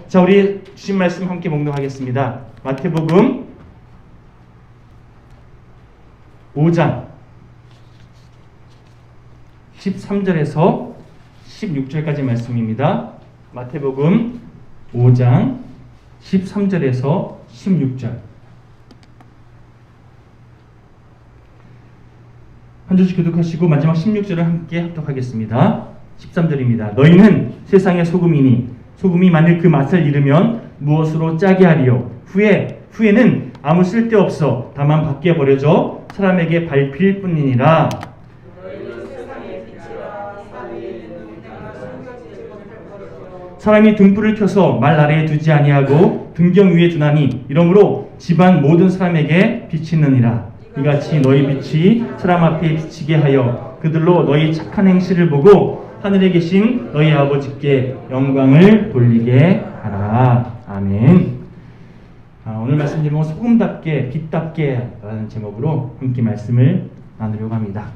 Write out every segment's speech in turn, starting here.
자, 우리 주신 말씀 함께 봉독하겠습니다. 마태복음 5장 13절에서 16절까지 말씀입니다. 마태복음 5장 13절에서 16절. 한 절씩 교독하시고 마지막 16절을 함께 합독하겠습니다. 13절입니다. 너희는 세상의 소금이니 소금이 만일 그 맛을 잃으면 무엇으로 짜게 하리요? 후에는 아무 쓸데없어 다만 밖에 버려져 사람에게 밟힐 뿐이니라. 사람이 등불을 켜서 말 아래에 두지 아니하고 등경 위에 두나니 이러므로 집안 모든 사람에게 비치느니라. 이같이 너희 빛이 사람 앞에 비치게 하여 그들로 너희 착한 행실을 보고 하늘에 계신 너희 아버지께 영광을 돌리게 하라. 아멘. 오늘 말씀 제목은 소금답게 빛답게 라는 제목으로 함께 말씀을 나누려고 합니다.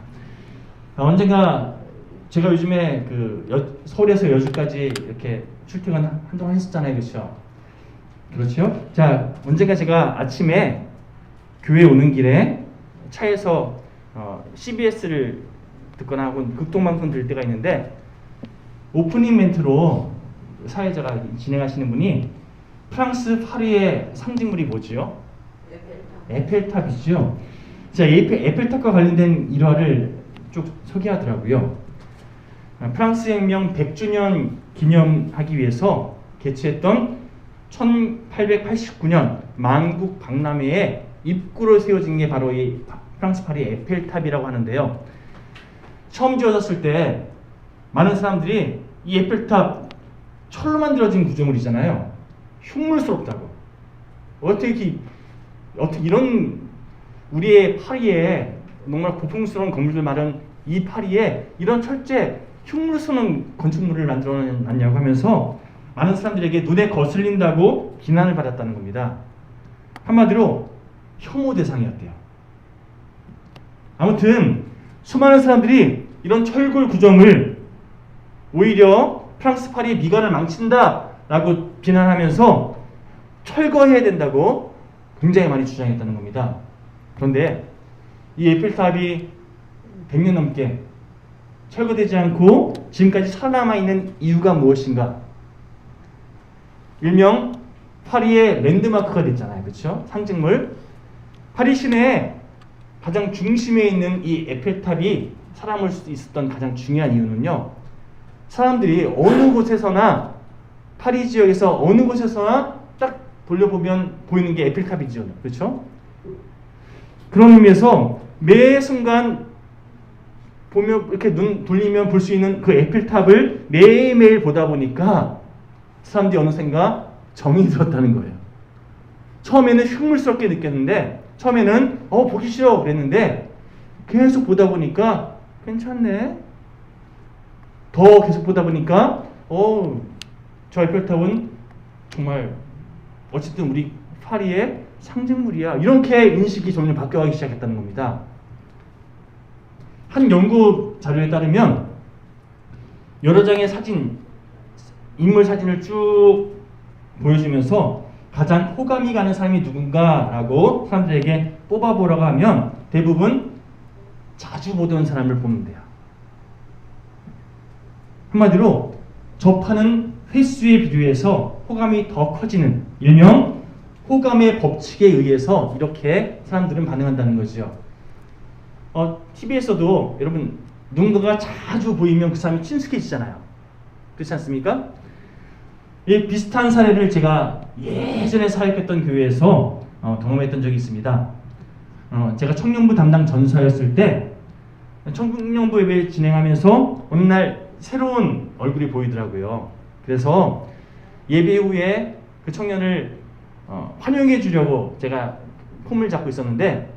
언젠가 제가 요즘에 서울에서 여주까지 이렇게 출퇴근 한동안 했었잖아요. 그렇죠? 자, 언젠가 제가 아침에 교회 오는 길에 차에서 CBS를 듣거나 혹은 극동방송 들을 때가 있는데 오프닝 멘트로 사회자가 진행하시는 분이 프랑스 파리의 상징물이 뭐지요? 에펠탑이죠. 자, 에펠탑과 관련된 일화를 쭉 소개하더라고요. 프랑스 혁명 100주년 기념하기 위해서 개최했던 1889년 만국 박람회에 입구로 세워진 게 바로 이 프랑스 파리 에펠탑이라고 하는데요. 처음 지어졌을 때 많은 사람들이 이 에펠탑 철로 만들어진 구조물이잖아요. 흉물스럽다고. 어떻게 이런 우리의 파리에 정말 고풍스러운 건물들 많은 이 파리에 이런 철제 흉물스러운 건축물을 만들어놨냐고 하면서 많은 사람들에게 눈에 거슬린다고 비난을 받았다는 겁니다. 한마디로 혐오 대상이었대요. 아무튼 수많은 사람들이 이런 철골 구조물 오히려 프랑스 파리의 미관을 망친다라고 비난하면서 철거해야 된다고 굉장히 많이 주장했다는 겁니다. 그런데 이 에펠탑이 100년 넘게 철거되지 않고 지금까지 살아남아 있는 이유가 무엇인가? 일명 파리의 랜드마크가 됐잖아요. 그렇죠? 상징물. 파리 시내의 가장 중심에 있는 이 에펠탑이 살아남을 수 있었던 가장 중요한 이유는요. 사람들이 어느 곳에서나 파리 지역에서 어느 곳에서나 딱 돌려보면 보이는 게 에펠탑이죠. 그렇죠? 그런 의미에서 매 순간 보면 이렇게 눈 돌리면 볼 수 있는 그 에펠탑을 매일매일 보다 보니까 사람들이 어느샌가 정이 들었다는 거예요. 처음에는 흉물스럽게 느꼈는데 처음에는 보기 싫어 그랬는데 계속 보다 보니까 괜찮네. 더 계속 보다 보니까 저 에펠탑은 정말 어쨌든 우리 파리의 상징물이야. 이렇게 인식이 점점 바뀌어가기 시작했다는 겁니다. 한 연구 자료에 따르면 여러 장의 인물 사진을 쭉 보여주면서 가장 호감이 가는 사람이 누군가라고 사람들에게 뽑아보라고 하면 대부분 자주 보던 사람을 뽑는데요. 한마디로 접하는 횟수에 비교해서 호감이 더 커지는 일명 호감의 법칙에 의해서 이렇게 사람들은 반응한다는 거죠. TV에서도 여러분 누군가가 자주 보이면 그 사람이 친숙해지잖아요. 그렇지 않습니까? 이 비슷한 사례를 제가 예전에 사역했던 교회에서 경험했던 적이 있습니다. 제가 청년부 담당 전사였을 때 청년부 예배 진행하면서 어느 날 새로운 얼굴이 보이더라고요. 그래서 예배 후에 그 청년을 환영해 주려고 제가 폼을 잡고 있었는데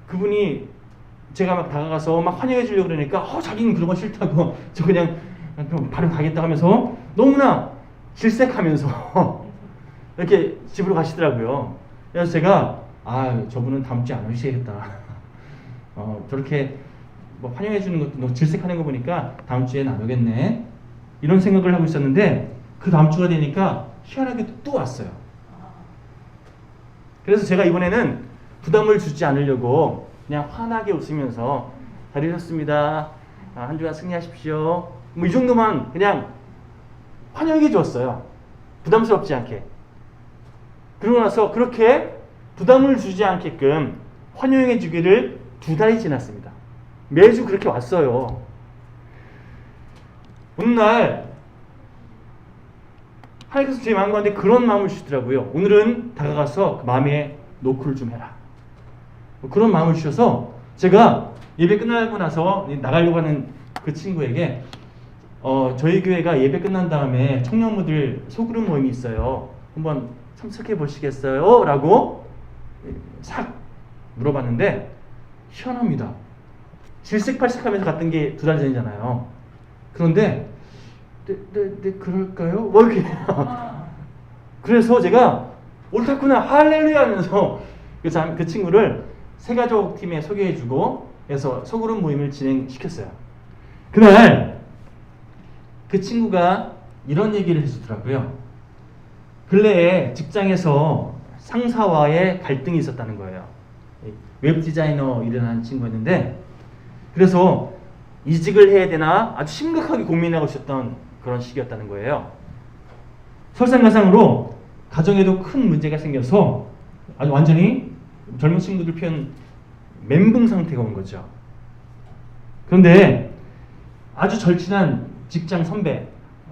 그분이 제가 막 다가가서 막 환영해 주려고 그러니까 자기는 그런 거 싫다고 저 그냥 바로 가겠다 하면서 너무나 질색하면서 이렇게 집으로 가시더라고요. 그래서 제가 저분은 다음 주에 안 오시겠다. 저렇게 뭐 환영해 주는 것도 질색하는 거 보니까 다음 주에는 안 오겠네. 이런 생각을 하고 있었는데 그 다음 주가 되니까 희한하게 또 왔어요. 그래서 제가 이번에는 부담을 주지 않으려고 그냥 환하게 웃으면서 잘 이뤘습니다. 한 주간 승리하십시오. 뭐 이 정도만 그냥 환영해 주었어요. 부담스럽지 않게. 그러고 나서 그렇게 부담을 주지 않게끔 환영해 주기를 2달이 지났습니다. 매주 그렇게 왔어요. 어느 날 하나님께서 제 마음 가운데 그런 마음을 주시더라고요. 오늘은 다가가서 그 마음에 노크를 좀 해라. 그런 마음을 주셔서 제가 예배 끝나고 나서 나가려고 하는 그 친구에게 저희 교회가 예배 끝난 다음에 청년부들 소그룹 모임이 있어요. 한번 참석해 보시겠어요? 라고 싹 물어봤는데 희한합니다. 질색팔색하면서 갔던 게 2달 전이잖아요. 그런데 네, 그럴까요? 뭐 이렇게. 그래서 제가 옳다구나 할렐루야 하면서 그 친구를 새가족 팀에 소개해주고 해서 소그룹 모임을 진행시켰어요. 그날 그 친구가 이런 얘기를 해주더라고요. 근래에 직장에서 상사와의 갈등이 있었다는 거예요. 웹 디자이너 일을 하는 친구였는데 그래서 이직을 해야 되나 아주 심각하게 고민하고 있었던 그런 시기였다는 거예요. 설상가상으로 가정에도 큰 문제가 생겨서 아주 완전히 젊은 친구들 표현 멘붕 상태가 온 거죠. 그런데 아주 절친한 직장 선배,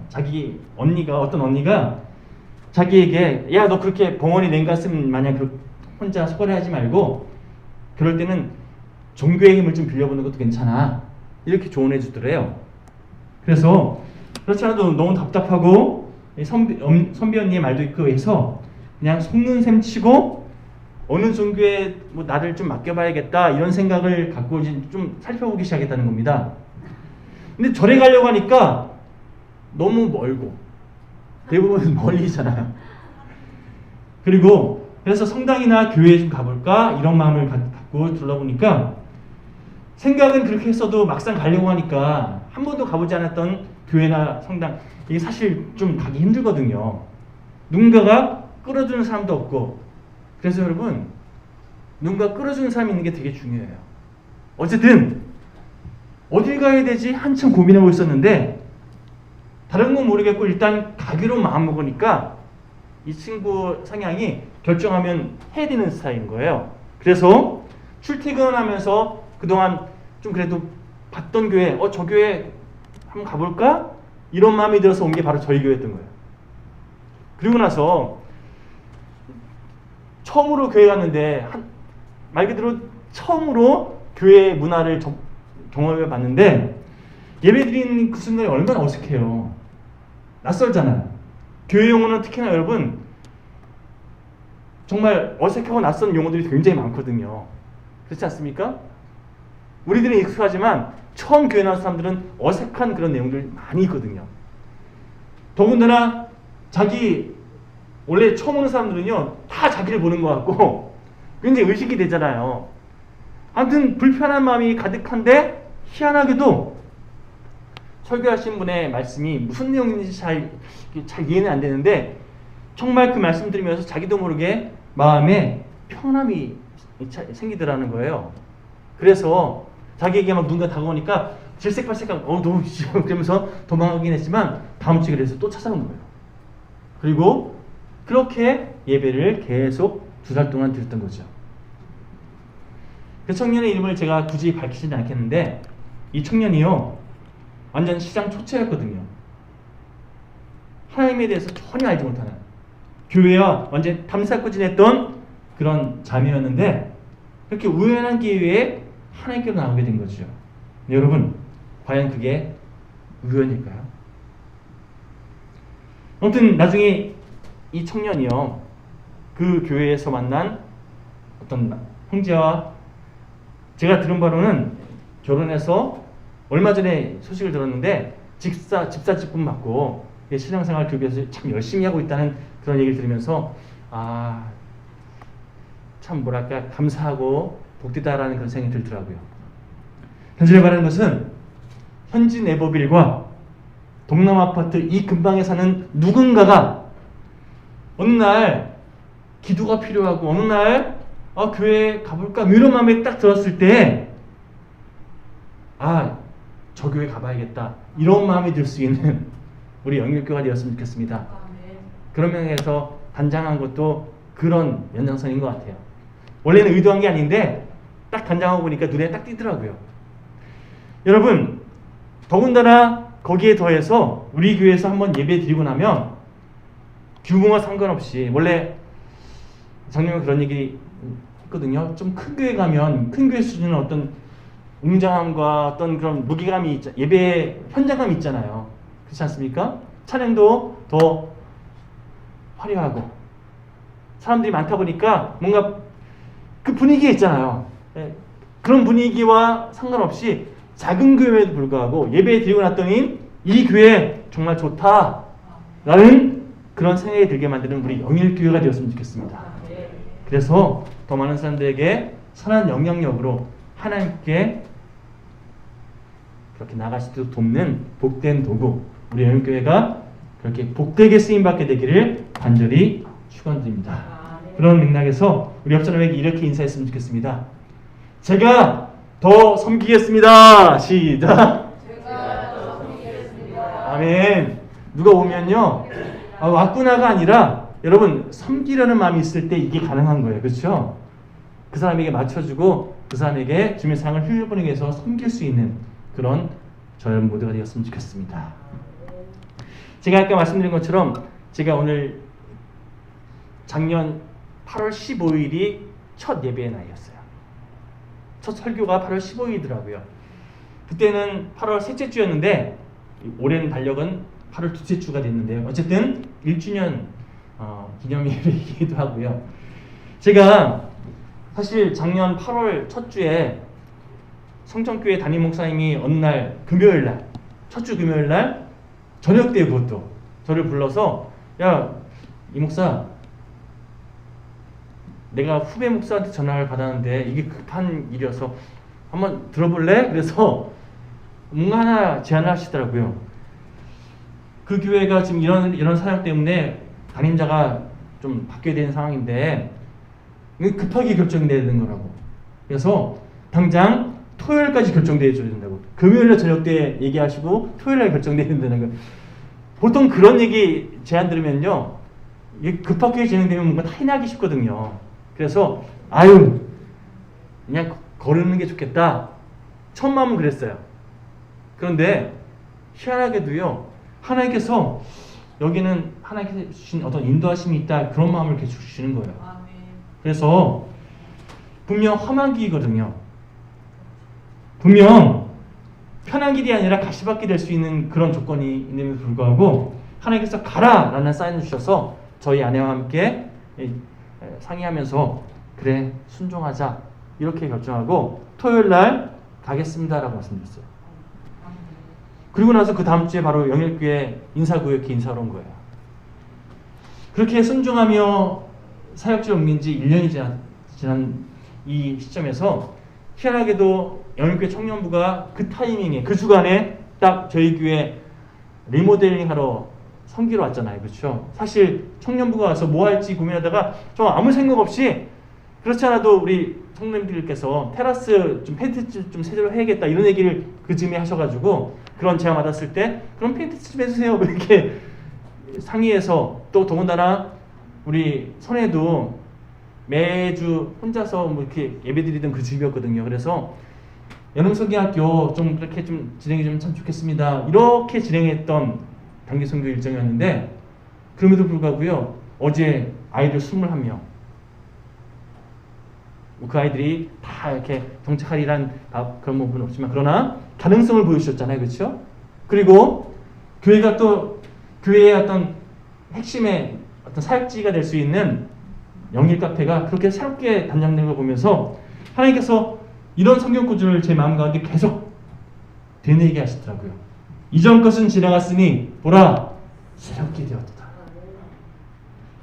자기 언니가 어떤 언니가 자기에게 야 너 그렇게 벙어리 냉가슴 마냥 혼자 소홀해하지 말고 그럴 때는 종교의 힘을 좀 빌려보는 것도 괜찮아 이렇게 조언해 주더래요. 그래서 그렇지 않아도 너무 답답하고 선배 언니의 말도 있고 해서 그냥 속는 셈 치고 어느 종교에 뭐 나를 좀 맡겨봐야겠다 이런 생각을 갖고 이제 좀 살펴보기 시작했다는 겁니다. 근데 절에 가려고 하니까 너무 멀고 대부분 멀리잖아요. 그리고 그래서 성당이나 교회에 좀 가볼까 이런 마음을 갖고 둘러보니까 생각은 그렇게 했어도 막상 가려고 하니까 한 번도 가보지 않았던 교회나 성당 이게 사실 좀 가기 힘들거든요. 누군가가 끌어주는 사람도 없고 그래서 여러분 누군가 끌어주는 사람이 있는 게 되게 중요해요. 어쨌든 어딜 가야 되지 한참 고민하고 있었는데 다른 건 모르겠고 일단 가기로 마음먹으니까 이 친구 성향이 결정하면 해야 되는 스타일인 거예요. 그래서 출퇴근하면서 그동안 좀 그래도 봤던 교회 저 교회 한번 가볼까? 이런 마음이 들어서 온 게 바로 저희 교회였던 거예요. 그리고 나서 처음으로 교회 갔는데 말 그대로 처음으로 교회 문화를 경험해 봤는데 예배 드리는 그 순간이 얼마나 어색해요. 낯설잖아요. 교회 용어는 특히나 여러분 정말 어색하고 낯선 용어들이 굉장히 많거든요. 그렇지 않습니까? 우리들은 익숙하지만 처음 교회 나온 사람들은 어색한 그런 내용들이 많이 있거든요. 더군다나 자기 원래 처음 오는 사람들은요 다 자기를 보는 것 같고 굉장히 의식이 되잖아요. 아무튼 불편한 마음이 가득한데 희한하게도 설교하신 분의 말씀이 무슨 내용인지 잘 이해는 안 되는데 정말 그 말씀 들으면서 자기도 모르게 마음에 평안함이 생기더라는 거예요. 그래서 자기에게 막 누군가 다가오니까 질색팔색하고 너무 싫어 그러면서 도망가긴 했지만 다음 주에 그래서 또 찾아온 거예요. 그리고 그렇게 예배를 계속 2달 동안 드렸던 거죠. 그 청년의 이름을 제가 굳이 밝히지는 않겠는데 이 청년이요 완전 시장 초짜였거든요. 하나님에 대해서 전혀 알지 못하는 교회와 완전 담쌓고 지냈던 그런 자매였는데 그렇게 우연한 기회에 하나님께로 나오게 된 거죠. 여러분 과연 그게 우연일까요? 아무튼 나중에 이 청년이요 그 교회에서 만난 어떤 형제와 제가 들은 바로는 결혼해서 얼마 전에 소식을 들었는데 집사직분 받고 신앙생활 교회에서 참 열심히 하고 있다는 그런 얘기를 들으면서 참 뭐랄까 감사하고 복되다라는 그런 생각이 들더라고요. 현실에 말하는 것은 현지 내법일과 동남 아파트 이 근방에 사는 누군가가 어느 날 기도가 필요하고 어느 날 교회에 가볼까 이런 마음이 딱 들었을 때 저 교회 가봐야겠다 이런 마음이 들 수 있는 우리 영일교가 되었으면 좋겠습니다. 그런 면에서 단장한 것도 그런 연장선인 것 같아요. 원래는 의도한 게 아닌데 딱 단장하고 보니까 눈에 딱 띄더라고요. 여러분, 더군다나 거기에 더해서 우리 교회에서 한번 예배 드리고 나면 규모와 상관없이, 원래 장님은 그런 얘기 했거든요. 좀 큰 교회 가면 큰 교회 수준은 어떤 웅장함과 어떤 그런 무게감이 예배 현장감이 있잖아요. 그렇지 않습니까? 찬양도 더 화려하고 사람들이 많다 보니까 뭔가 그 분위기에 있잖아요. 그런 분위기와 상관없이 작은 교회에도 불구하고 예배 드리고 났더니 이 교회 정말 좋다라는 그런 생각이 들게 만드는 우리 영일교회가 되었으면 좋겠습니다. 그래서 더 많은 사람들에게 선한 영향력으로 하나님께 그렇게 나갈 수 있도록 돕는 복된 도구, 우리 영일교회가 그렇게 복되게 쓰임받게 되기를 간절히 축원드립니다. 그런 맥락에서 우리 옆 사람에게 이렇게 인사했으면 좋겠습니다. 제가 더 섬기겠습니다. 시작. 제가 더 섬기겠습니다. 아멘. 누가 오면요, 왔구나가 아니라 여러분 섬기려는 마음이 있을 때 이게 가능한 거예요. 그렇죠? 그 사람에게 맞춰주고 그 사람에게 주님의 사랑을 흘려보내기 위해서 섬길 수 있는 그런 저 여러분 모두가 되었으면 좋겠습니다. 제가 아까 말씀드린 것처럼 제가 오늘 작년 8월 15일이 첫 예배의 날이었어요. 첫 설교가 8월 15일이더라고요. 그때는 8월 셋째 주였는데 올해는 달력은 8월 둘째 주가 됐는데요. 어쨌든 1주년 기념 예배이기도 하고요. 제가 사실 작년 8월 첫 주에 성전교회 담임 목사님이 어느 날 금요일 날, 첫 주 금요일 날 저녁 때 그것도 저를 불러서 야, 이 목사, 내가 후배 목사한테 전화를 받았는데 이게 급한 일이어서 한번 들어볼래? 그래서 뭔가 하나 제안을 하시더라고요. 그 교회가 지금 이런 사역 때문에 담임자가 좀 바뀌어야 되는 상황인데 급하게 결정돼야 되는 거라고. 그래서 당장 토요일까지 결정돼야 된다고. 금요일날 저녁 때 얘기하시고 토요일날 결정돼야 된다는 거. 보통 그런 얘기 제안 들으면요, 이게 급하게 진행되면 뭔가 타인하기 쉽거든요. 그래서 그냥 거르는 게 좋겠다. 첫 마음은 그랬어요. 그런데 희한하게도요, 하나님께서 여기는 하나님께서 주신 어떤 인도하심이 있다, 그런 마음을 이렇게 주시는 거예요. 그래서 분명 험한 길이거든요. 분명 편한 길이 아니라 가시밭길 될 수 있는 그런 조건이 있는데도 불구하고 하나님께서 가라라는 사인을 주셔서 저희 아내와 함께 상의하면서 그래 순종하자 이렇게 결정하고 토요일날 가겠습니다라고 말씀드렸어요. 그리고 나서 그 다음 주에 바로 영일교회 인사구역회 인사로 온 거예요. 그렇게 순종하며 사역지를 옮긴 지 1년이 지난 이 시점에서 희한하게도 영일교회 청년부가 그 타이밍에 그 주간에 딱 저희 교회 리모델링 하러 섬기러 왔잖아요. 그렇죠? 사실 청년부가 와서 뭐 할지 고민하다가 저 아무 생각 없이 그렇지 않아도 우리 청년들께서 테라스 좀 페인트 좀 새로 해야겠다 이런 얘기를 그 즈음에 하셔가지고 그런 제안 받았을 때 그럼 페인트 좀 해주세요 이렇게 상의해서 또 더군다나 우리 선혜도 매주 혼자서 뭐 이렇게 예배드리던 그 집이었거든요. 그래서 연흥성경학교 좀 그렇게 좀 진행해 주면 참 좋겠습니다. 이렇게 진행했던 단기 선교 일정이었는데 그럼에도 불구하고요, 어제 아이들 21명, 그 아이들이 다 이렇게 정착하리란 그런 부분은 없지만 그러나 가능성을 보여주셨잖아요. 그렇죠? 그리고 교회가 또 교회의 어떤 핵심의 어떤 사역지가 될 수 있는 영일 카페가 그렇게 새롭게 단장된 걸 보면서 하나님께서 이런 성경 구절을 제 마음 가운데 계속 되뇌게 하시더라고요. 이전 것은 지나갔으니 보라 새롭게 되었다.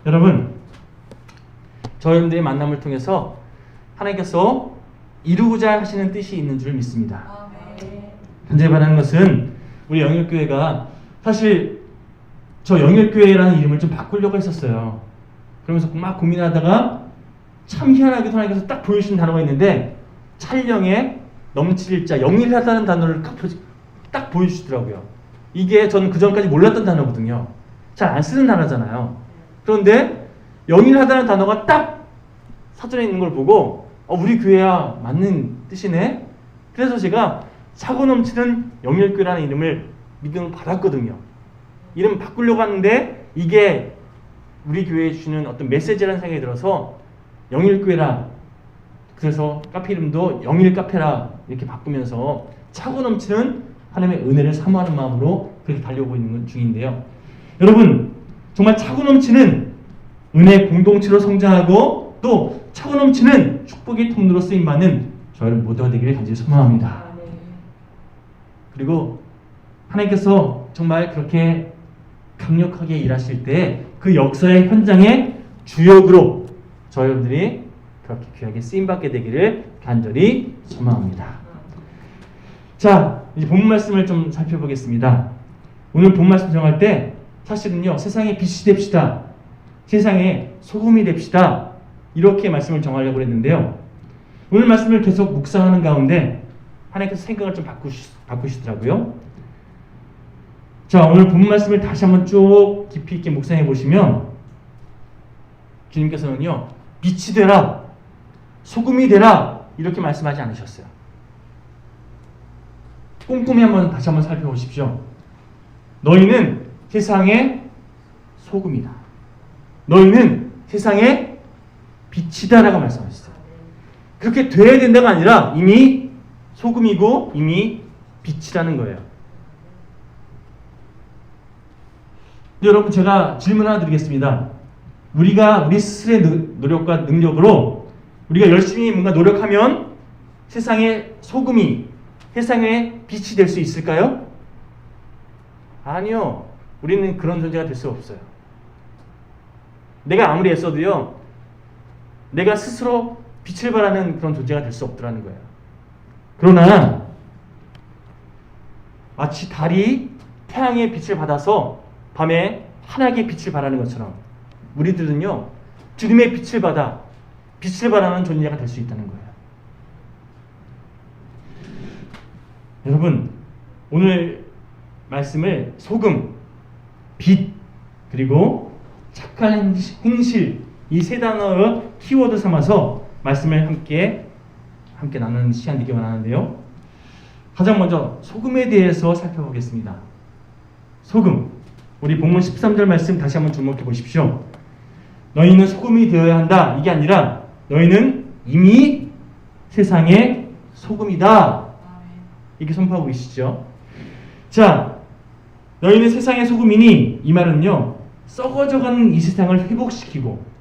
여러분, 저희들의 만남을 통해서 하나님께서 이루고자 하시는 뜻이 있는 줄 믿습니다. 현재 바라는 것은 우리 영일교회가 사실 저 영일교회라는 이름을 좀 바꾸려고 했었어요. 그러면서 막 고민하다가 참 희한하게도 하나님께서 딱 보여주신 단어가 있는데 찰령에 넘칠 자, 영일하다는 단어를 딱 보여주시더라고요. 이게 저는 그 전까지 몰랐던 단어거든요. 잘 안 쓰는 단어잖아요. 그런데 영일하다는 단어가 딱 사전에 있는 걸 보고 우리 교회야 맞는 뜻이네. 그래서 제가 차고 넘치는 영일교회라는 이름을 믿음을 받았거든요. 이름 바꾸려고 하는데 이게 우리 교회에 주는 어떤 메시지라는 생각이 들어서 영일교회라, 그래서 카페 이름도 영일카페라 이렇게 바꾸면서 차고 넘치는 하나님의 은혜를 사모하는 마음으로 그렇게 달려오고 있는 중인데요. 여러분, 정말 차고 넘치는 은혜 공동체로 성장하고 또 차고 넘치는 축복의 통로로 쓰임받는 저희를 모두가 되기를 간절히 소망합니다. 그리고 하나님께서 정말 그렇게 강력하게 일하실 때 그 역사의 현장의 주역으로 저희들이 그렇게 귀하게 쓰임받게 되기를 간절히 소망합니다. 자, 이제 본문 말씀을 좀 살펴보겠습니다. 오늘 본문 말씀 정할 때 사실은요, 세상의 빛이 됩시다, 세상의 소금이 됩시다, 이렇게 말씀을 정하려고 했는데요. 오늘 말씀을 계속 묵상하는 가운데 하나님께서 생각을 좀 바꾸시더라고요. 자, 오늘 본문 말씀을 다시 한번 쭉 깊이 있게 묵상해 보시면 주님께서는요, 빛이 되라, 소금이 되라 이렇게 말씀하지 않으셨어요. 꼼꼼히 다시 한번 살펴보십시오. 너희는 세상의 소금이다, 너희는 세상의 빛이다라고 말씀하셨어요. 그렇게 돼야 된다가 아니라 이미 소금이고 이미 빛이라는 거예요. 여러분, 제가 질문 하나 드리겠습니다. 우리가 우리 스스로의 노력과 능력으로 우리가 열심히 뭔가 노력하면 세상의 소금이, 세상의 빛이 될 수 있을까요? 아니요. 우리는 그런 존재가 될 수 없어요. 내가 아무리 애써도요, 내가 스스로 빛을 발하는 그런 존재가 될 수 없더라는 거예요. 그러나 마치 달이 태양의 빛을 받아서 밤에 환하게 빛을 발하는 것처럼 우리들은요, 주님의 빛을 받아 빛을 발하는 존재가 될 수 있다는 거예요. 여러분, 오늘 말씀을 소금, 빛, 그리고 착한 행실, 이 세 단어를 키워드 삼아서 말씀을 함께 나누는 시간 되기 원하는데요. 가장 먼저 소금에 대해서 살펴보겠습니다. 소금, 우리 본문 13절 말씀 다시 한번 주목해 보십시오. 너희는 소금이 되어야 한다, 이게 아니라 너희는 이미 세상의 소금이다, 이렇게 선포하고 계시죠. 자, 너희는 세상의 소금이니, 이 말은요, 썩어져가는 이 세상을 회복시키고,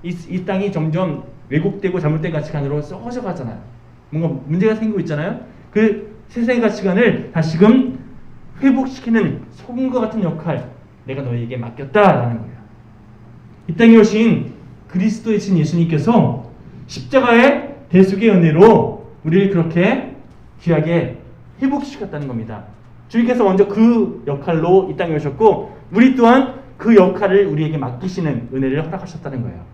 이 땅이 점점 왜곡되고 잘못된 가치관으로 썩어져 가잖아요. 뭔가 문제가 생기고 있잖아요. 그 세상의 가치관을 다시금 회복시키는 소금과 같은 역할, 내가 너희에게 맡겼다라는 거예요. 이 땅에 오신 그리스도이신 예수님께서 십자가의 대속의 은혜로 우리를 그렇게 귀하게 회복시켰다는 겁니다. 주님께서 먼저 그 역할로 이 땅에 오셨고, 우리 또한 그 역할을 우리에게 맡기시는 은혜를 허락하셨다는 거예요.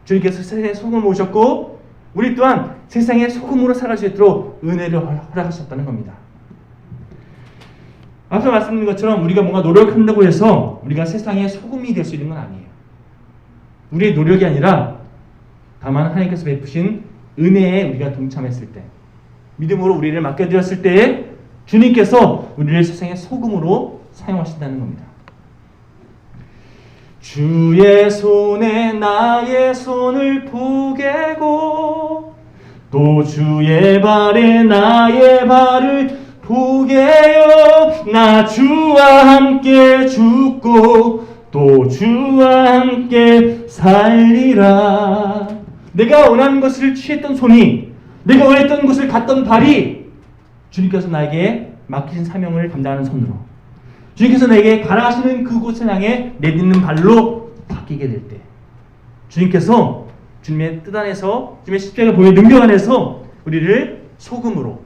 주님께서 세상에 소금을 오셨고, 우리 또한 세상의 소금으로 살아갈 수 있도록 은혜를 허락하셨다는 겁니다. 앞서 말씀드린 것처럼 우리가 뭔가 노력한다고 해서 우리가 세상의 소금이 될 수 있는 건 아니에요. 우리의 노력이 아니라 다만 하나님께서 베푸신 은혜에 우리가 동참했을 때, 믿음으로 우리를 맡겨드렸을 때에 주님께서 우리를 세상의 소금으로 사용하신다는 겁니다. 주의 손에 나의 손을 포개고, 또 주의 발에 나의 발을 포개요. 나 주와 함께 죽고 또 주와 함께 살리라. 내가 원하는 것을 취했던 손이, 내가 원했던 곳을 갔던 발이 주님께서 나에게 맡기신 사명을 감당하는 손으로, 주님께서 내게 가라하시는 그곳을 향해 내딛는 발로 바뀌게 될 때, 주님께서 주님의 뜻 안에서, 주님의 십자가 보혈 능력 안에서 우리를 소금으로,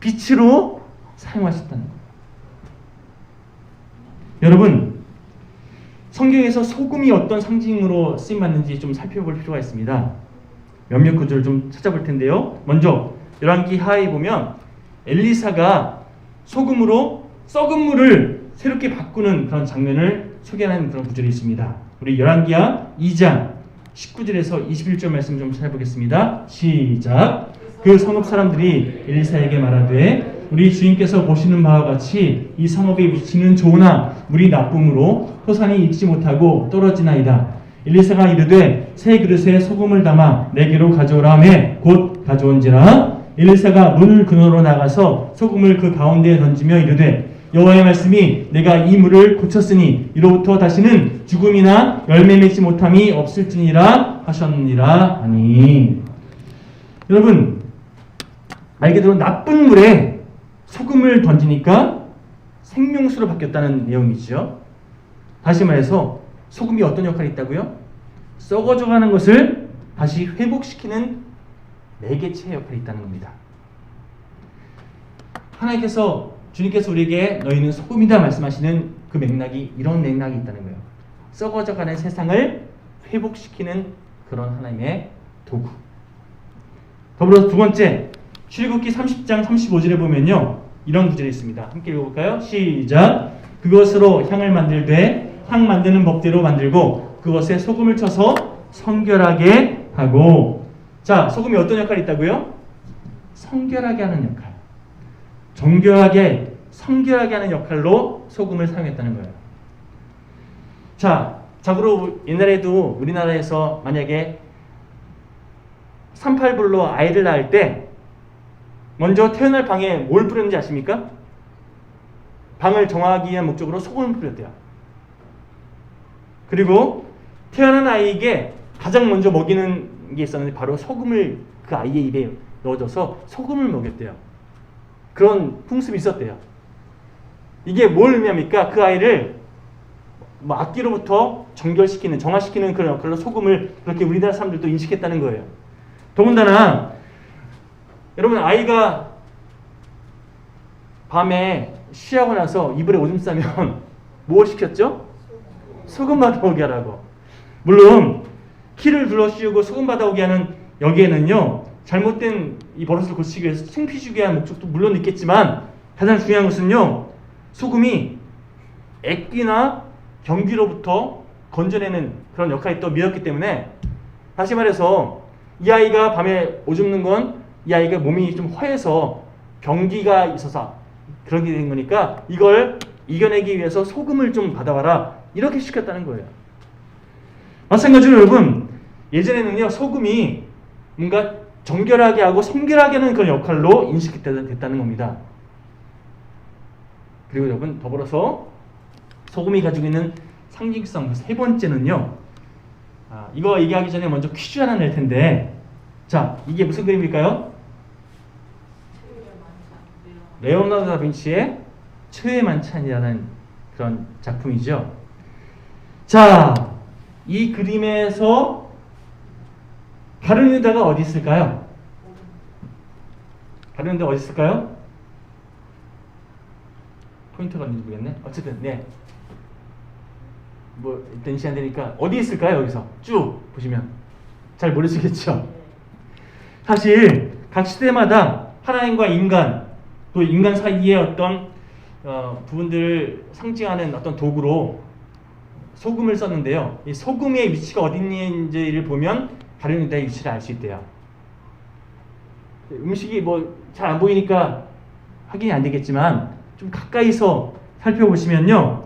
빛으로 사용하셨다는 거예요. 여러분, 성경에서 소금이 어떤 상징으로 쓰임받는지 좀 살펴볼 필요가 있습니다. 몇몇 구절을 좀 찾아볼 텐데요. 먼저 열왕기 하에 보면 엘리사가 소금으로 썩은 물을 새롭게 바꾸는 그런 장면을 소개하는 그런 구절이 있습니다. 우리 열왕기하 2장 19절에서 21절 말씀 좀 찾아보겠습니다. 시작. 그 성읍 사람들이 엘리사에게 말하되 우리 주인께서 보시는 바와 같이 이 성읍의 위치는 좋으나 물이 나쁨으로 토산이 익지 못하고 떨어지나이다. 엘리사가 이르되 새 그릇에 소금을 담아 내게로 가져오라 하매 곧 가져온지라. 엘리사가 물 근원으로 나가서 소금을 그 가운데에 던지며 이르되 여호와의 말씀이 내가 이 물을 고쳤으니 이로부터 다시는 죽음이나 열매 맺지 못함이 없을지니라 하셨느니라 하니. 여러분, 알게도 나쁜 물에 소금을 던지니까 생명수로 바뀌었다는 내용이죠. 다시 말해서 소금이 어떤 역할이 있다고요? 썩어져가는 것을 다시 회복시키는 매개체의 역할이 있다는 겁니다. 주님께서 우리에게 너희는 소금이다 말씀하시는 그 맥락이 이런 맥락이 있다는 거예요. 썩어져가는 세상을 회복시키는 그런 하나님의 도구. 더불어서 두 번째, 출애굽기 30장 35절에 보면요, 이런 구절이 있습니다. 함께 읽어볼까요? 시작. 그것으로 향을 만들되 향 만드는 법대로 만들고 그것에 소금을 쳐서 성결하게 하고. 자, 소금이 어떤 역할이 있다고요? 성결하게 하는 역할. 정결하게, 성결하게 하는 역할로 소금을 사용했다는 거예요. 자, 자고로 옛날에도 우리나라에서 만약에 38불로 아이를 낳을 때 먼저 태어날 방에 뭘 뿌렸는지 아십니까? 방을 정하기 위한 목적으로 소금을 뿌렸대요. 그리고 태어난 아이에게 가장 먼저 먹이는 게 있었는데 바로 소금을 그 아이의 입에 넣어줘서 소금을 먹였대요. 그런 풍습이 있었대요. 이게 뭘 의미합니까? 그 아이를 악기로부터 정결시키는, 정화시키는 그런 역할로 소금을 그렇게 우리나라 사람들도 인식했다는 거예요. 더군다나 여러분, 아이가 밤에 쉬하고 나서 이불에 오줌 싸면 뭐 시켰죠? 소금 받아오게 하라고. 물론 키를 둘러 씌우고 소금 받아오게 하는 여기에는요, 잘못된 이 버릇을 고치기 위해서 창피 주기 위한 목적도 물론 있겠지만 가장 중요한 것은요, 소금이 액기나 경기로부터 건져내는 그런 역할이 또 미었기 때문에, 다시 말해서 이 아이가 밤에 오줌 누는 건 이 아이가 몸이 좀 허해서 경기가 있어서 그렇게 된 거니까 이걸 이겨내기 위해서 소금을 좀 받아와라, 이렇게 시켰다는 거예요. 마찬가지로 여러분, 예전에는요, 소금이 뭔가 정결하게 하고 성결하게 하는 그런 역할로 인식됐다는 겁니다. 그리고 여러분, 더불어서 소금이 가지고 있는 상징성 세 번째는요, 이거 얘기하기 전에 먼저 퀴즈 하나 낼 텐데, 자, 이게 무슨 그림일까요? 레오나르도 다빈치의 최후의 만찬이라는 그런 작품이죠. 자, 이 그림에서 다른 유다가 어디 있을까요? 다른 유다가 어디 있을까요? 포인트가 어딘지 모르겠네. 어쨌든 네. 뭐 일단 시간 되니까 어디 있을까요? 여기서 쭉 보시면 잘 모르시겠죠. 사실 각 시대마다 하나님과 인간, 또 인간 사이의 어떤 부분들을 상징하는 어떤 도구로 소금을 썼는데요. 이 소금의 위치가 어디 있는지를 보면 다른 유다의 위치를 알 수 있대요. 음식이 뭐 잘 안 보이니까 확인이 안 되겠지만 좀 가까이서 살펴보시면요,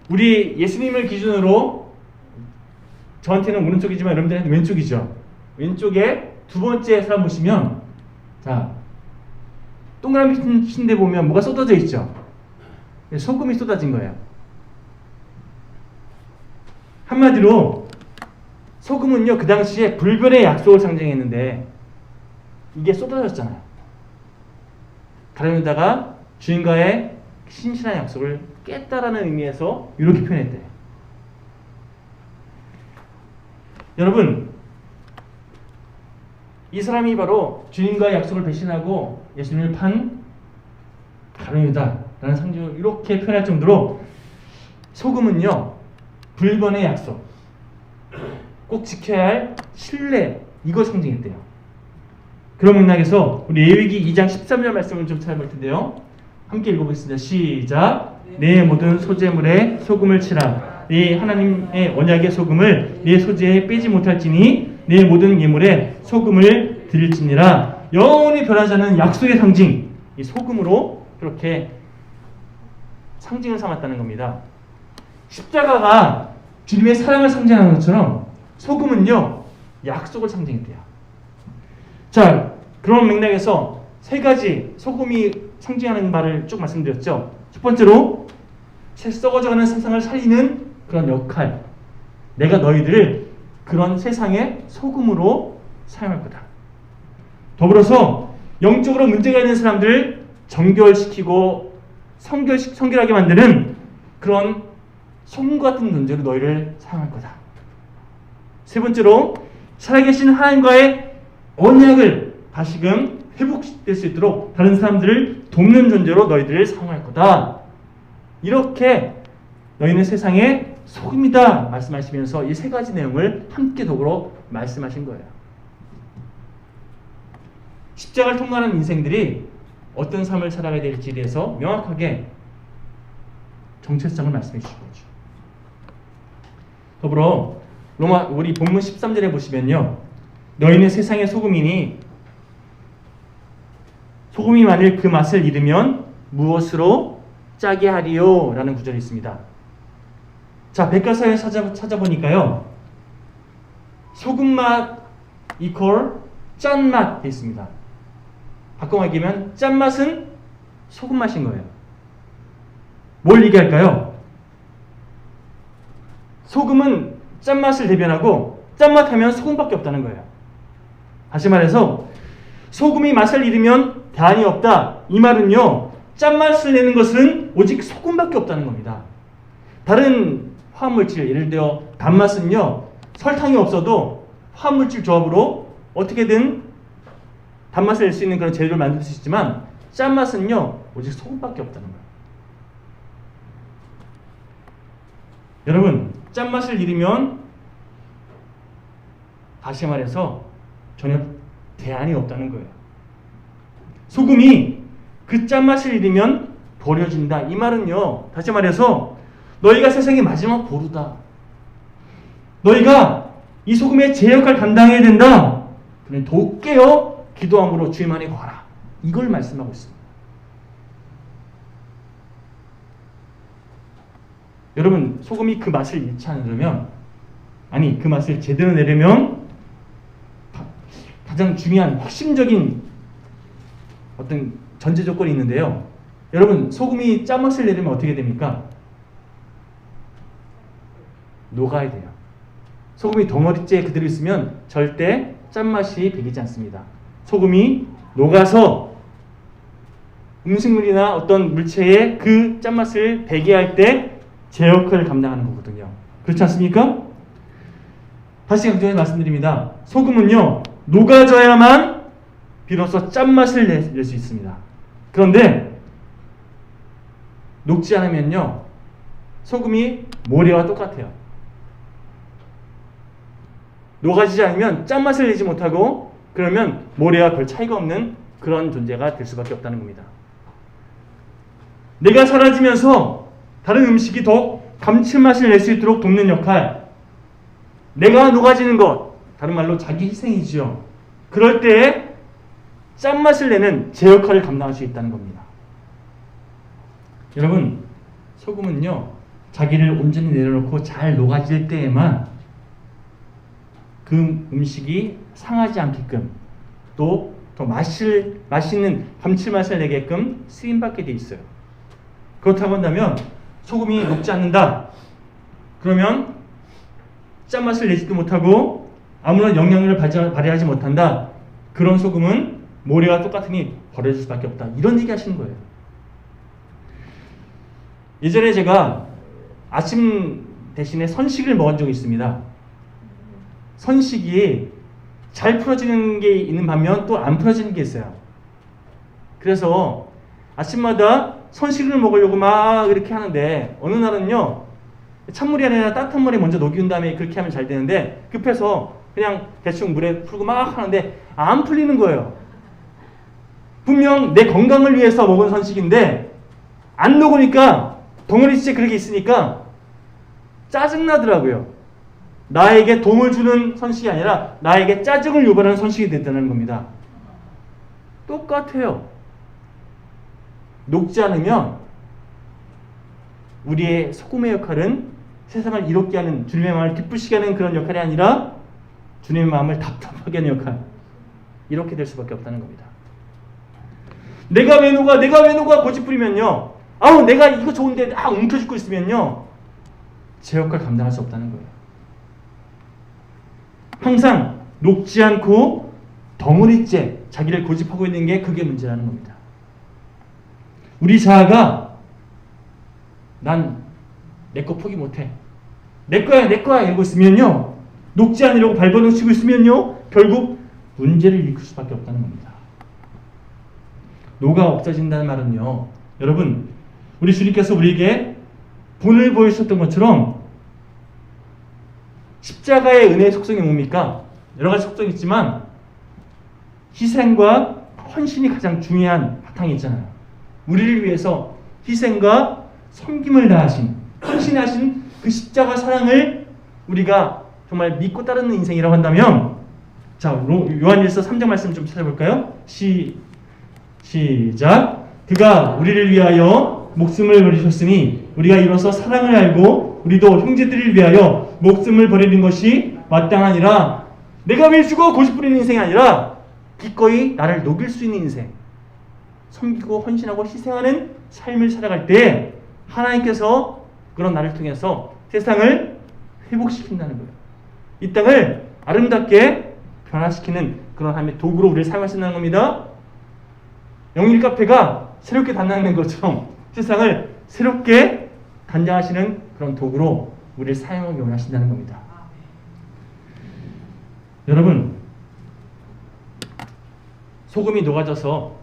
우리 예수님을 기준으로 저한테는 오른쪽이지만 여러분들한테 왼쪽이죠. 왼쪽에 두 번째 사람 보시면, 자, 동그라미 친데 보면 뭐가 쏟아져 있죠. 소금이 쏟아진 거예요. 한마디로 소금은요, 그 당시에 불변의 약속을 상징했는데 이게 쏟아졌잖아요. 가룟유다가 주인과의 신실한 약속을 깼다라는 의미에서 이렇게 표현했대요. 여러분, 이 사람이 바로 주인과의 약속을 배신하고 예수님을 판 가룟유다라는 상징을 이렇게 표현할 정도로 소금은요, 불변의 약속, 꼭 지켜야 할 신뢰, 이걸 상징했대요. 그런 맥락에서 우리 레위기 2장 13절 말씀을 좀 찾아볼 텐데요. 함께 읽어보겠습니다. 시작. 내 모든 소재물에 소금을 치라. 네 하나님의 언약의 소금을 네 소재에 빼지 못할지니 네 모든 예물에 소금을 드릴지니라. 영원히 변하지 않는 약속의 상징, 이 소금으로 그렇게 상징을 삼았다는 겁니다. 십자가가 주님의 사랑을 상징하는 것처럼 소금은요, 약속을 상징했대요. 자, 그런 맥락에서 세 가지 소금이 상징하는 말을 쭉 말씀드렸죠. 첫 번째로 썩어져가는 세상을 살리는 그런 역할, 내가 너희들을 그런 세상의 소금으로 사용할 거다. 더불어서 영적으로 문제가 있는 사람들을 정결시키고 성결하게 만드는 그런 소금 같은 존재로 너희를 사용할 거다. 세 번째로 살아계신 하나님과의 언약을 다시금 회복될 수 있도록 다른 사람들을 돕는 존재로 너희들을 사용할 거다. 이렇게 너희는 세상의 소금이다 말씀하시면서 이 세 가지 내용을 함께 더불어 말씀하신 거예요. 십자가를 통과하는 인생들이 어떤 삶을 살아가야 될지에 대해서 명확하게 정체성을 말씀해 주신 거죠. 더불어 우리 본문 13절에 보시면요, 너희는 세상의 소금이니 소금이 만일 그 맛을 잃으면 무엇으로 짜게 하리요? 라는 구절이 있습니다. 자, 백과사에 찾아보니까요, 소금맛 이퀄 짠맛 돼 있습니다. 바꿔 말하면 짠맛은 소금맛인 거예요. 뭘 얘기할까요? 소금은 짠맛을 대변하고 짠맛 하면 소금밖에 없다는 거예요. 다시 말해서 소금이 맛을 잃으면 대안이 없다. 이 말은요, 짠맛을 내는 것은 오직 소금밖에 없다는 겁니다. 다른 화합물질, 예를 들어 단맛은요, 설탕이 없어도 화합물질 조합으로 어떻게든 단맛을 낼 수 있는 그런 재료를 만들 수 있지만 짠맛은요, 오직 소금밖에 없다는 거예요. 여러분, 짠맛을 잃으면 다시 말해서 전혀 대안이 없다는 거예요. 소금이 그 짠맛을 잃으면 버려진다. 이 말은요, 다시 말해서 너희가 세상의 마지막 보루다. 너희가 이 소금의 제 역할을 감당해야 된다. 그러니 더욱 깨어 기도함으로 주님만에 거하라. 이걸 말씀하고 있습니다. 여러분, 소금이 그 맛을 잃지 않으려면, 아니 그 맛을 제대로 내려면 가장 중요한 핵심적인 어떤 전제 조건이 있는데요. 여러분, 소금이 짠맛을 내려면 어떻게 됩니까? 녹아야 돼요. 소금이 덩어리째 그대로 있으면 절대 짠맛이 배기지 않습니다. 소금이 녹아서 음식물이나 어떤 물체에 그 짠맛을 배게 할 때 제 역할을 감당하는 거거든요. 그렇지 않습니까? 다시 강조해 말씀드립니다. 소금은요, 녹아져야만 비로소 짠맛을 낼 수 있습니다. 그런데 녹지 않으면요, 소금이 모래와 똑같아요. 녹아지지 않으면 짠맛을 내지 못하고, 그러면 모래와 별 차이가 없는 그런 존재가 될 수밖에 없다는 겁니다. 내가 사라지면서 다른 음식이 더 감칠맛을 낼 수 있도록 돕는 역할, 내가 녹아지는 것, 다른 말로 자기 희생이지요. 그럴 때에 짠맛을 내는 제 역할을 감당할 수 있다는 겁니다. 여러분, 소금은요, 자기를 온전히 내려놓고 잘 녹아질 때에만 그 음식이 상하지 않게끔, 또 더 맛있는 감칠맛을 내게끔 쓰임받게 돼 있어요. 그렇다고 한다면 소금이 녹지 않는다. 그러면 짠맛을 내지도 못하고 아무런 영향력을 발휘하지 못한다. 그런 소금은 모래와 똑같으니 버려질 수밖에 없다. 이런 얘기 하시는 거예요. 예전에 제가 아침 대신에 선식을 먹은 적이 있습니다. 선식이 잘 풀어지는 게 있는 반면 또 안 풀어지는 게 있어요. 그래서 아침마다 선식을 먹으려고 막 이렇게 하는데 어느 날은요, 찬물이 아니라 따뜻한 물에 먼저 녹인 다음에 그렇게 하면 잘 되는데 급해서 그냥 대충 물에 풀고 막 하는데 안 풀리는 거예요. 분명 내 건강을 위해서 먹은 선식인데 안 녹으니까 덩어리째 그렇게 있으니까 짜증나더라고요. 나에게 도움을 주는 선식이 아니라 나에게 짜증을 유발하는 선식이 됐다는 겁니다. 똑같아요. 녹지 않으면 우리의 소금의 역할은 세상을 이롭게 하는, 주님의 마음을 기쁘시게 하는 그런 역할이 아니라 주님의 마음을 답답하게 하는 역할, 이렇게 될 수밖에 없다는 겁니다. 내가 왜 녹아 고집부리면요, 아우 내가 이거 좋은데 움켜쥐고 있으면요 제 역할 감당할 수 없다는 거예요. 항상 녹지 않고 덩어리째 자기를 고집하고 있는 게 그게 문제라는 겁니다. 우리 자아가 난 내 거 포기 못해, 내 거야 이러고 있으면요, 녹지 않으려고 발버둥 치고 있으면요 결국 문제를 일으킬 수밖에 없다는 겁니다. 녹아 없어진다는 말은요, 여러분 우리 주님께서 우리에게 본을 보여주셨던 것처럼 십자가의 은혜의 속성이 뭡니까? 여러 가지 속성이 있지만 희생과 헌신이 가장 중요한 바탕이 있잖아요. 우리를 위해서 희생과 섬김을 다하신, 헌신하신 그 십자가 사랑을 우리가 정말 믿고 따르는 인생이라고 한다면, 자, 요한일서 3장 말씀 좀 찾아볼까요? 시작. 그가 우리를 위하여 목숨을 버리셨으니 우리가 이로써 사랑을 알고 우리도 형제들을 위하여 목숨을 버리는 것이 마땅하니라. 내가 왜 죽어 고집부리는 인생이 아니라 기꺼이 나를 녹일 수 있는 인생, 섬기고 헌신하고 희생하는 삶을 살아갈 때 하나님께서 그런 나를 통해서 세상을 회복시킨다는 거예요. 이 땅을 아름답게 변화시키는 그런 하나님의 도구로 우리를 사용하신다는 겁니다. 영일 카페가 새롭게 단장된 것처럼 세상을 새롭게 단장하시는 그런 도구로 우리를 사용하기 원하신다는 겁니다. 여러분, 소금이 녹아져서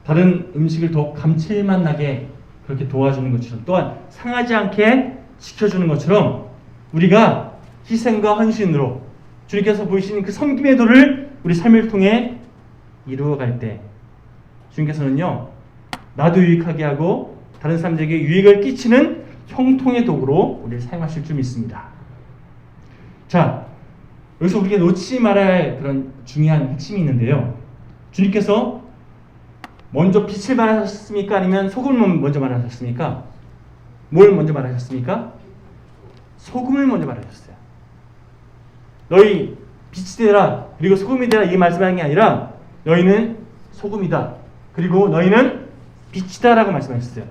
다른 음식을 더 감칠맛 나게 그렇게 도와주는 것처럼, 또한 상하지 않게 지켜주는 것처럼 우리가 희생과 헌신으로 주님께서 보이시는 그 섬김의 도를 우리 삶을 통해 이루어갈 때 주님께서는요, 나도 유익하게 하고 다른 사람들에게 유익을 끼치는 형통의 도구로 우리를 사용하실 줄 믿습니다. 자, 여기서 우리가 놓치지 말아야 할 그런 중요한 핵심이 있는데요, 주님께서 먼저 빛을 말하셨습니까? 아니면 소금을 먼저 말하셨습니까? 뭘 먼저 말하셨습니까? 소금을 먼저 말하셨어요. 너희 빛이 되라, 그리고 소금이 되라, 이 말씀하는 게 아니라 너희는 소금이다, 그리고 너희는 빛이다 라고 말씀하셨어요.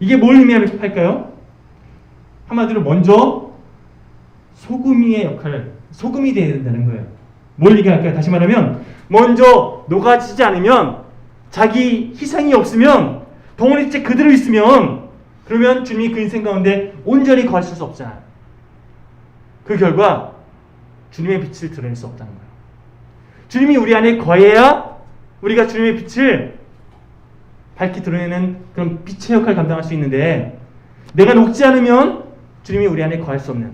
이게 뭘 의미할까요? 한마디로 먼저 소금이의 역할을, 소금이 되어야 된다는 거예요. 뭘 얘기할까요? 다시 말하면 먼저 녹아지지 않으면, 자기 희생이 없으면, 덩어리째 그대로 있으면, 그러면 주님이 그 인생 가운데 온전히 거하실 수 없잖아요. 그 결과 주님의 빛을 드러낼 수 없다는 거예요. 주님이 우리 안에 거해야 우리가 주님의 빛을 밝게 드러내는 그런 빛의 역할을 감당할 수 있는데, 내가 녹지 않으면 주님이 우리 안에 거할 수 없는,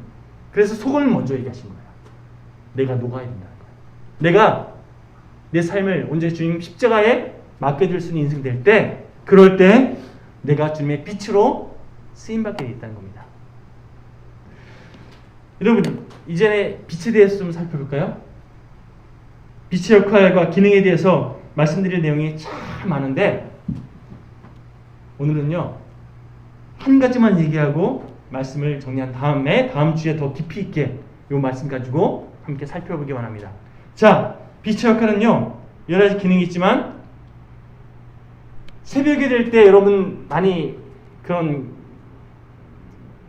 그래서 소금을 먼저 얘기하신 거예요. 내가 녹아야 된다는 거예요. 내가 내 삶을 온전히 주님 십자가에 맡겨줄 수 있는 인생 될 때, 그럴 때 내가 주님의 빛으로 쓰임받게 되겠다는 겁니다. 여러분, 이전에 빛에 대해서 좀 살펴볼까요? 빛의 역할과 기능에 대해서 말씀드릴 내용이 참 많은데, 오늘은요 한 가지만 얘기하고 말씀을 정리한 다음에 다음 주에 더 깊이 있게 이 말씀 가지고 함께 살펴보기 원합니다. 자, 빛의 역할은요 여러 가지 기능이 있지만, 새벽이 될 때 여러분 많이 그런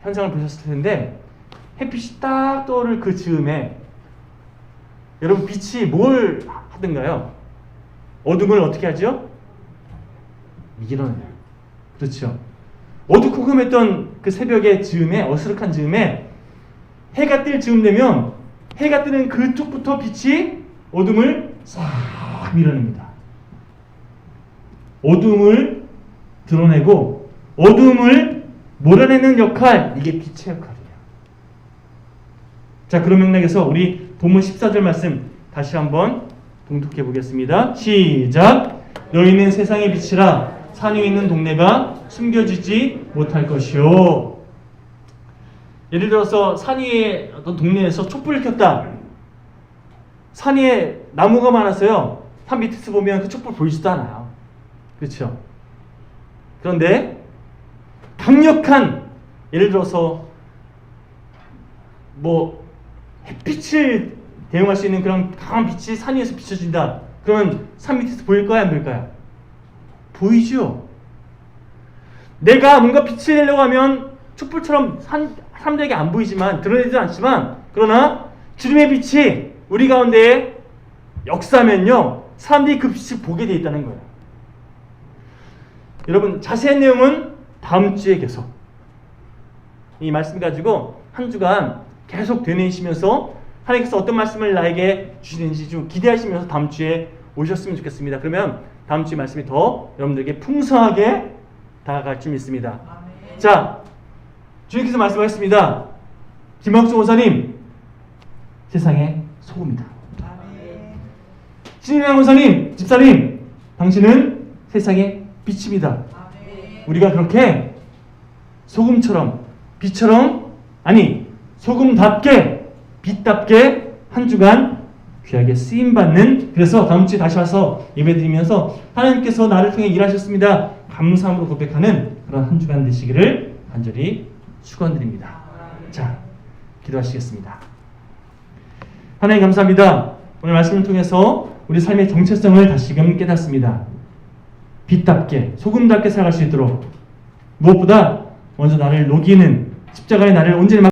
현상을 보셨을 텐데, 햇빛이 딱 떠오를 그 즈음에 여러분 빛이 뭘 하던가요? 어둠을 어떻게 하죠? 밀어내요. 그렇죠. 어두컴컴했던 그 새벽의 즈음에, 어스룩한 즈음에 해가 뜰 즈음 되면, 해가 뜨는 그쪽부터 빛이 어둠을 싹 밀어냅니다. 어둠을 드러내고 어둠을 몰아내는 역할, 이게 빛의 역할이에요. 자, 그런 맥락에서 우리 본문 14절 말씀 다시 한번 봉독해 보겠습니다. 시작. 너희는 세상의 빛이라 산 위에 있는 동네가 숨겨지지 못할 것이요. 예를 들어서 산 위에 어떤 동네에서 촛불을 켰다. 산 위에 나무가 많아서요. 산 밑에서 보면 그 촛불 보이지도 않아요. 그렇죠? 그런데 강력한, 예를 들어서 뭐 햇빛을 대응할 수 있는 그런 강한 빛이 산 위에서 비춰진다. 그러면 산 밑에서 보일까요? 안 보일까요? 보이죠? 내가 뭔가 빛을 내려고 하면 촛불처럼 사람들에게 안 보이지만, 드러내지도 않지만, 그러나 주님의 빛이 우리 가운데 역사하면요, 사람들이 그 빛을 보게 돼 있다는 거예요. 여러분, 자세한 내용은 다음 주에 계속, 이 말씀 가지고 한 주간 계속 되뇌이시면서 하나님께서 어떤 말씀을 나에게 주시는지 좀 기대하시면서 다음 주에 오셨으면 좋겠습니다. 그러면 다음 주에 말씀이 더 여러분들에게 풍성하게 다가갈 줄 믿습니다. 자, 주님께서 말씀하셨습니다. 김학주 원사님, 세상의 소금이다. 신인양 원사님, 집사님, 당신은 세상의 빛입니다. 우리가 그렇게 소금처럼, 빛처럼, 아니 소금답게, 빛답게 한 주간 귀하게 쓰임받는, 그래서 다음 주에 다시 와서 예배드리면서 하나님께서 나를 통해 일하셨습니다, 감사함으로 고백하는 그런 한 주간 되시기를 간절히 축원드립니다. 자, 기도하시겠습니다. 하나님 감사합니다. 오늘 말씀을 통해서 우리 삶의 정체성을 다시금 깨닫습니다. 빛답게, 소금답게 살아갈 수 있도록, 무엇보다 먼저 나를 녹이는 십자가의 나를 온전히